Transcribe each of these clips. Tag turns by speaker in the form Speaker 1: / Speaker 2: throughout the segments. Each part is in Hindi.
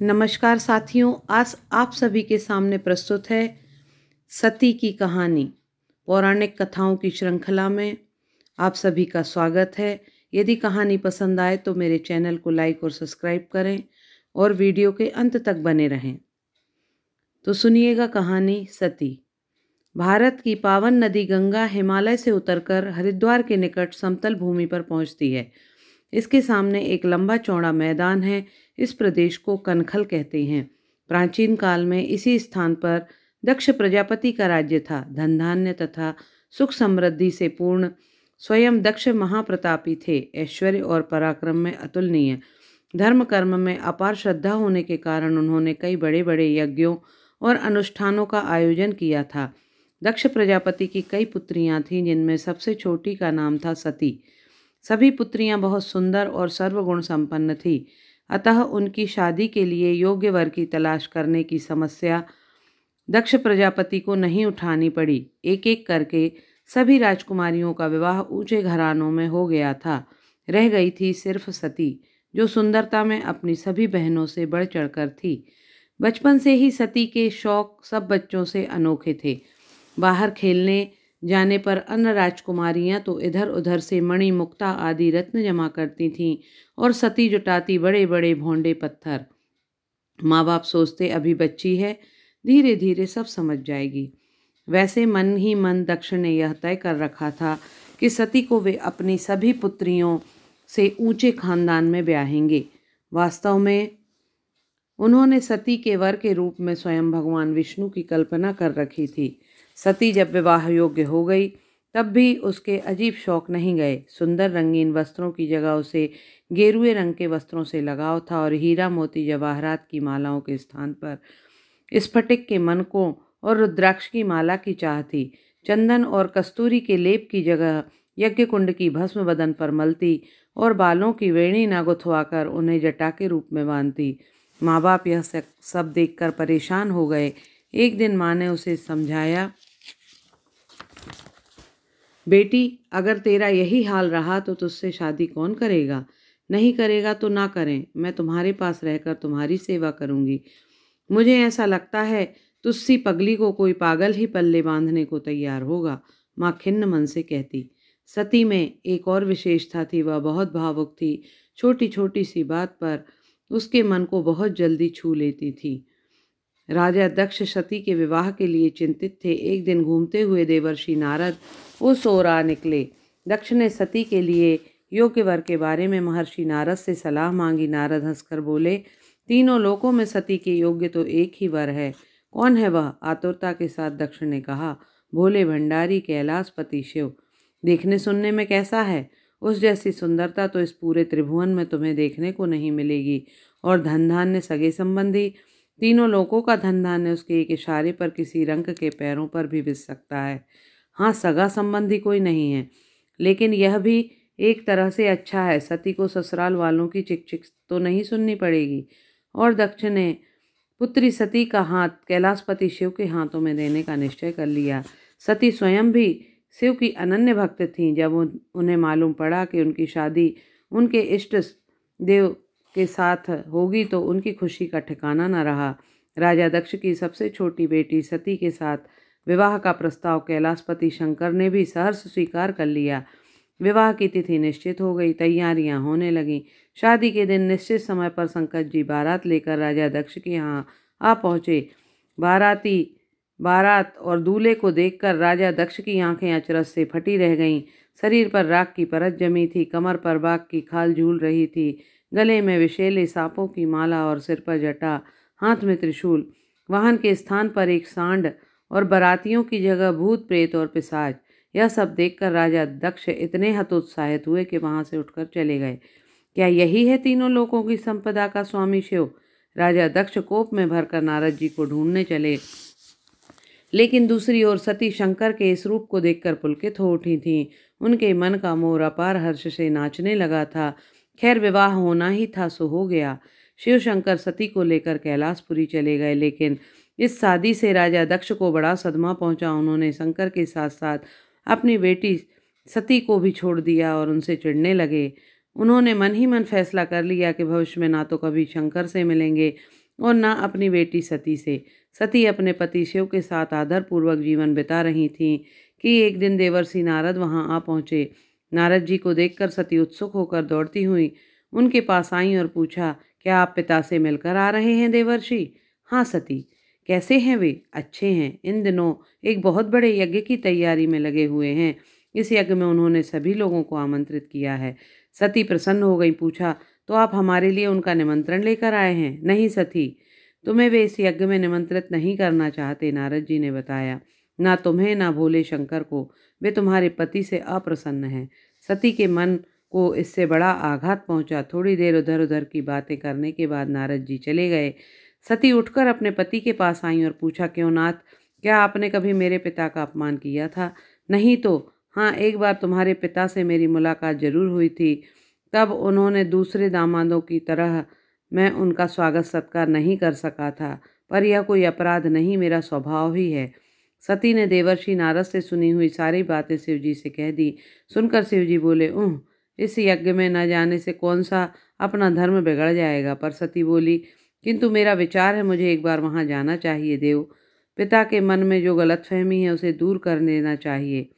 Speaker 1: नमस्कार साथियों, आज आप सभी के सामने प्रस्तुत है सती की कहानी। पौराणिक कथाओं की श्रृंखला में आप सभी का स्वागत है। यदि कहानी पसंद आए तो मेरे चैनल को लाइक और सब्सक्राइब करें और वीडियो के अंत तक बने रहें। तो सुनिएगा कहानी सती। भारत की पावन नदी गंगा हिमालय से उतरकर हरिद्वार के निकट समतल भूमि पर पहुंचती है। इसके सामने एक लंबा चौड़ा मैदान है। इस प्रदेश को कनखल कहते हैं। प्राचीन काल में इसी स्थान पर दक्ष प्रजापति का राज्य था। धन धान्य तथा सुख समृद्धि से पूर्ण स्वयं दक्ष महाप्रतापी थे। ऐश्वर्य और पराक्रम में अतुलनीय, धर्म कर्म में अपार श्रद्धा होने के कारण उन्होंने कई बड़े बड़े यज्ञों और अनुष्ठानों का आयोजन किया था। दक्ष प्रजापति की कई पुत्रियां थीं, जिनमें सबसे छोटी का नाम था सती। सभी पुत्रियां बहुत सुंदर और सर्वगुण संपन्न थीं। अतः उनकी शादी के लिए योग्य वर की तलाश करने की समस्या दक्ष प्रजापति को नहीं उठानी पड़ी। एक एक करके सभी राजकुमारियों का विवाह ऊंचे घरानों में हो गया था। रह गई थी सिर्फ सती, जो सुंदरता में अपनी सभी बहनों से बढ़ चढ़कर थी। बचपन से ही सती के शौक सब बच्चों से अनोखे थे। बाहर खेलने जाने पर अन्य राजकुमारियां तो इधर उधर से मणि मुक्ता आदि रत्न जमा करती थीं और सती जुटाती बड़े बड़े भोंडे पत्थर। माँ बाप सोचते अभी बच्ची है, धीरे धीरे सब समझ जाएगी। वैसे मन ही मन दक्ष ने यह तय कर रखा था कि सती को वे अपनी सभी पुत्रियों से ऊंचे खानदान में ब्याहेंगे। वास्तव में उन्होंने सती के वर के रूप में स्वयं भगवान विष्णु की कल्पना कर रखी थी। सती जब विवाह योग्य हो गई तब भी उसके अजीब शौक नहीं गए। सुंदर रंगीन वस्त्रों की जगह उसे गेरुए रंग के वस्त्रों से लगाव था और हीरा मोती जवाहरात की मालाओं के स्थान पर स्फटिक के मनकों और रुद्राक्ष की माला की चाह थी। चंदन और कस्तूरी के लेप की जगह यज्ञ कुंड की भस्म बदन पर मलती और बालों की वेणी न गुथवाकर उन्हें जटा के रूप में बांधती। माँ बाप यह सब देखकर परेशान हो गए। एक दिन माँ ने उसे समझाया, बेटी, अगर तेरा यही हाल रहा तो तुझसे शादी कौन करेगा? नहीं करेगा तो ना करें, मैं तुम्हारे पास रहकर तुम्हारी सेवा करूंगी। मुझे ऐसा लगता है तुझसी पगली को कोई पागल ही पल्ले बांधने को तैयार होगा, माँ खिन्न मन से कहती। सती में एक और विशेषता थी, वह बहुत भावुक थी। छोटी छोटी सी बात पर उसके मन को बहुत जल्दी छू लेती थी। राजा दक्ष सती के विवाह के लिए चिंतित थे। एक दिन घूमते हुए देवर्षि नारद उस ओर आ निकले। दक्ष ने सती के लिए योग्य वर के बारे में महर्षि नारद से सलाह मांगी। नारद हंसकर बोले, तीनों लोकों में सती के योग्य तो एक ही वर है। कौन है वह? आतुरता के साथ दक्ष ने कहा, भोले भंडारी कैलाशपति शिव। देखने सुनने में कैसा है? उस जैसी सुंदरता तो इस पूरे त्रिभुवन में तुम्हें देखने को नहीं मिलेगी। और धन धान्य, सगे संबंधी, तीनों लोगों का धन धान्य उसके एक इशारे पर किसी रंक के पैरों पर भी बिछ सकता है। हाँ, सगा संबंधी कोई नहीं है, लेकिन यह भी एक तरह से अच्छा है। सती को ससुराल वालों की चिक तो नहीं सुननी पड़ेगी। और दक्ष ने पुत्री सती का हाथ कैलाशपति शिव के हाथों में देने का निश्चय कर लिया। सती स्वयं भी शिव की अनन्य भक्त थीं। जब उन्हें मालूम पड़ा कि उनकी शादी उनके इष्ट देव के साथ होगी तो उनकी खुशी का ठिकाना न रहा। राजा दक्ष की सबसे छोटी बेटी सती के साथ विवाह का प्रस्ताव कैलाशपति शंकर ने भी सहर्ष स्वीकार कर लिया। विवाह की तिथि निश्चित हो गई, तैयारियां होने लगीं। शादी के दिन निश्चित समय पर शंकर जी बारात लेकर राजा दक्ष के यहाँ आ पहुँचे। बारात और दूल्हे को देखकर राजा दक्ष की आंखें अचरज से फटी रह गईं। शरीर पर राख की परत जमी थी, कमर पर बाघ की खाल झूल रही थी, गले में विषैले सांपों की माला और सिर पर जटा, हाथ में त्रिशूल। वाहन के स्थान पर एक सांड और बारातियों की जगह भूत प्रेत और पिशाच। यह सब देखकर राजा दक्ष इतने हतोत्साहित हुए कि वहां से उठकर चले गए। क्या यही है तीनों लोकों की संपदा का स्वामी शिव? राजा दक्ष कोप में भरकर नारद जी को ढूंढने चले, लेकिन दूसरी ओर सती शंकर के इस रूप को देखकर पुलकित हो उठी थीं। उनके मन का मोर अपार हर्ष से नाचने लगा था। खैर, विवाह होना ही था सो हो गया। शिव शंकर सती को लेकर कैलाशपुरी चले गए, लेकिन इस शादी से राजा दक्ष को बड़ा सदमा पहुंचा। उन्होंने शंकर के साथ साथ अपनी बेटी सती को भी छोड़ दिया और उनसे चिढ़ने लगे। उन्होंने मन ही मन फैसला कर लिया कि भविष्य में ना तो कभी शंकर से मिलेंगे और न अपनी बेटी सती से। सती अपने पति शिव के साथ आदरपूर्वक जीवन बिता रही थीं कि एक दिन देवर्षि नारद वहां आ पहुंचे। नारद जी को देखकर सती उत्सुक होकर दौड़ती हुई उनके पास आईं और पूछा, क्या आप पिता से मिलकर आ रहे हैं देवर्षि? हाँ सती। कैसे हैं वे? अच्छे हैं। इन दिनों एक बहुत बड़े यज्ञ की तैयारी में लगे हुए हैं। इस यज्ञ में उन्होंने सभी लोगों को आमंत्रित किया है। सती प्रसन्न हो गई। पूछा, तो आप हमारे लिए उनका निमंत्रण लेकर आए हैं? नहीं सती, तुम्हें वे इस यज्ञ में निमंत्रित नहीं करना चाहते, नारद जी ने बताया। ना तुम्हें ना भोले शंकर को। वे तुम्हारे पति से अप्रसन्न हैं। सती के मन को इससे बड़ा आघात पहुंचा। थोड़ी देर उधर उधर की बातें करने के बाद नारद जी चले गए। सती उठकर अपने पति के पास आई और पूछा, क्यों नाथ, क्या आपने कभी मेरे पिता का अपमान किया था? नहीं तो। हाँ, एक बार तुम्हारे पिता से मेरी मुलाकात जरूर हुई थी। तब उन्होंने दूसरे दामादों की तरह मैं उनका स्वागत सत्कार नहीं कर सका था, पर यह कोई अपराध नहीं, मेरा स्वभाव ही है। सती ने देवर्षि नारद से सुनी हुई सारी बातें शिवजी से कह दी। सुनकर शिवजी बोले, इस यज्ञ में न जाने से कौन सा अपना धर्म बिगड़ जाएगा। पर सती बोली, किंतु मेरा विचार है, मुझे एक बार वहां जाना चाहिए। देव पिता के मन में जो गलतफहमी है उसे दूर कर देना चाहिए।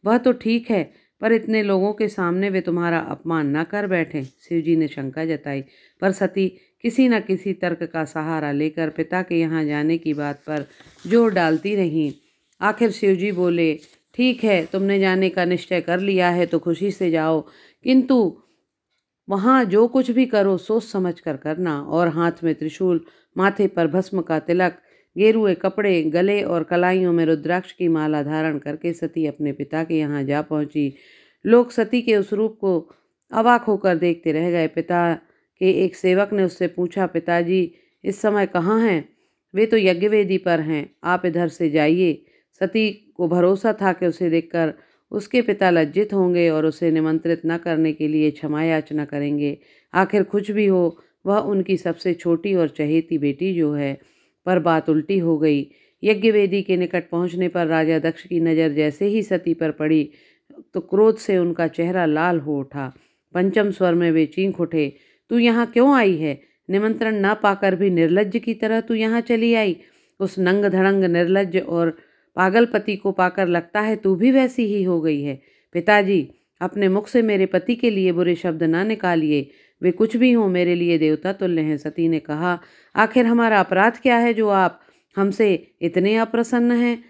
Speaker 1: वह तो ठीक है, पर इतने लोगों के सामने वे तुम्हारा अपमान न कर बैठे। शिवजी ने शंका जताई। पर सती किसी न किसी तर्क का सहारा लेकर पिता के यहाँ जाने की बात पर जोर डालती रही। आखिर शिवजी बोले, ठीक है, तुमने जाने का निश्चय कर लिया है तो खुशी से जाओ, किंतु वहाँ जो कुछ भी करो सोच समझ कर करना। और हाथ में त्रिशूल, माथे पर भस्म का तिलक, गेरुए कपड़े, गले और कलाइयों में रुद्राक्ष की माला धारण करके सती अपने पिता के यहाँ जा पहुंची। लोग सती के उस रूप को अवाक होकर देखते रह गए। पिता के एक सेवक ने उससे पूछा, पिताजी इस समय कहाँ हैं? वे तो यज्ञवेदी पर हैं, आप इधर से जाइए। सती को भरोसा था कि उसे देखकर उसके पिता लज्जित होंगे और उसे निमंत्रित न करने के लिए क्षमा याचना करेंगे। आखिर कुछ भी हो, वह उनकी सबसे छोटी और चहेती बेटी जो है। पर बात उल्टी हो गई। यज्ञवेदी के निकट पहुंचने पर राजा दक्ष की नज़र जैसे ही सती पर पड़ी तो क्रोध से उनका चेहरा लाल हो उठा। पंचम स्वर में वे चीख उठे, तू यहाँ क्यों आई है? निमंत्रण न पाकर भी निर्लज्ज की तरह तू यहाँ चली आई। उस नंग धड़ंग निर्लज्ज और पागल पति को पाकर लगता है तू भी वैसी ही हो गई है। पिताजी, अपने मुख से मेरे पति के लिए बुरे शब्द ना निकालिए। वे कुछ भी हों, मेरे लिए देवता तुल्य हैं। सती ने कहा, आखिर हमारा अपराध क्या है जो आप हमसे इतने अप्रसन्न हैं?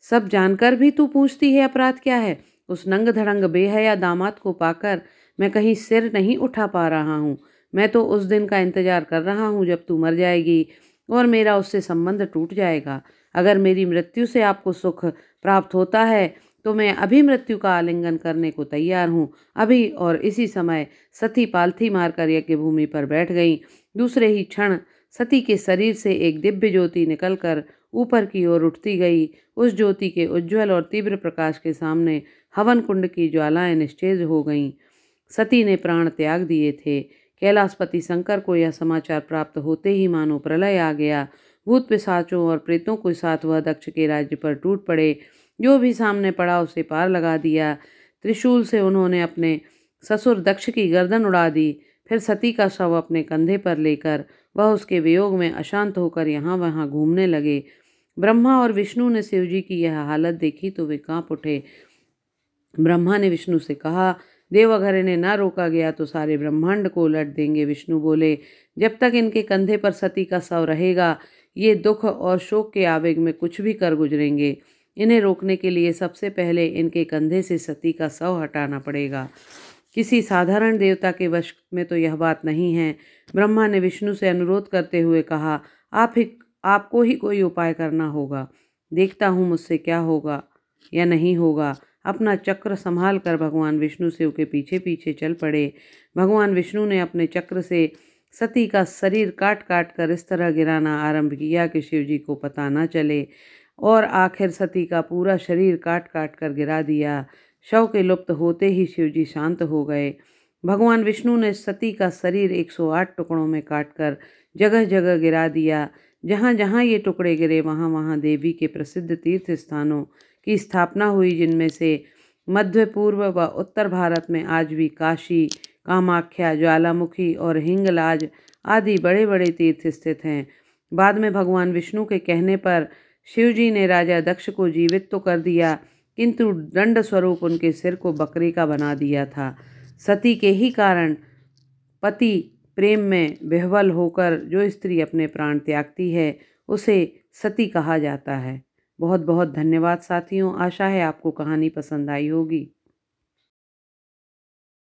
Speaker 1: सब जानकर भी तू पूछती है अपराध क्या है? उस नंग धड़ंग बेहया दामाद को पाकर मैं कहीं सिर नहीं उठा पा रहा हूँ। मैं तो उस दिन का इंतजार कर रहा हूँ जब तू मर जाएगी और मेरा उससे संबंध टूट जाएगा। अगर मेरी मृत्यु से आपको सुख प्राप्त होता है तो मैं अभी मृत्यु का आलिंगन करने को तैयार हूँ। अभी और इसी समय सती पालथी मारकर यज्ञ भूमि पर बैठ गई। दूसरे ही क्षण सती के शरीर से एक दिव्य ज्योति निकलकर ऊपर की ओर उठती गई। उस ज्योति के उज्ज्वल और तीव्र प्रकाश के सामने हवन कुंड की ज्वालाएं निश्चेज हो गईं। सती ने प्राण त्याग दिए थे। कैलाशपति शंकर को यह समाचार प्राप्त होते ही मानो प्रलय आ गया। भूत पिशाचों और प्रेतों के साथ वह दक्ष के राज्य पर टूट पड़े। जो भी सामने पड़ा उसे पार लगा दिया। त्रिशूल से उन्होंने अपने ससुर दक्ष की गर्दन उड़ा दी। फिर सती का शव अपने कंधे पर लेकर वह उसके वियोग में अशांत होकर यहाँ वहाँ घूमने लगे। ब्रह्मा और विष्णु ने शिवजी की यह हालत देखी तो वे कांप उठे। ब्रह्मा ने विष्णु से कहा, देव अगर इन्हें ना रोका गया तो सारे ब्रह्मांड को उलट देंगे। विष्णु बोले, जब तक इनके कंधे पर सती का शव रहेगा ये दुख और शोक के आवेग में कुछ भी कर गुजरेंगे। इन्हें रोकने के लिए सबसे पहले इनके कंधे से सती का शव हटाना पड़ेगा। किसी साधारण देवता के वश में तो यह बात नहीं है। ब्रह्मा ने विष्णु से अनुरोध करते हुए कहा, आपको ही कोई उपाय करना होगा। देखता हूँ मुझसे क्या होगा या नहीं होगा। अपना चक्र संभाल कर भगवान विष्णु शिव के पीछे पीछे चल पड़े। भगवान विष्णु ने अपने चक्र से सती का शरीर काट काट कर इस तरह गिराना आरंभ किया कि शिवजी को पता न चले और आखिर सती का पूरा शरीर काट काट कर गिरा दिया। शव के लुप्त होते ही शिवजी शांत हो गए। भगवान विष्णु ने सती का शरीर 108 टुकड़ों में काटकर जगह जगह गिरा दिया। जहाँ जहाँ ये टुकड़े गिरे वहाँ वहाँ देवी के प्रसिद्ध तीर्थ स्थानों की स्थापना हुई, जिनमें से मध्य पूर्व व उत्तर भारत में आज भी काशी, कामाख्या, ज्वालामुखी और हिंगलाज आदि बड़े बड़े तीर्थ स्थित हैं। बाद में भगवान विष्णु के कहने पर शिव जी ने राजा दक्ष को जीवित तो कर दिया, किंतु दंड स्वरूप उनके सिर को बकरी का बना दिया था। सती के ही कारण पति प्रेम में विह्वल होकर जो स्त्री अपने प्राण त्यागती है उसे सती कहा जाता है। बहुत बहुत धन्यवाद साथियों। आशा है आपको कहानी पसंद आई होगी।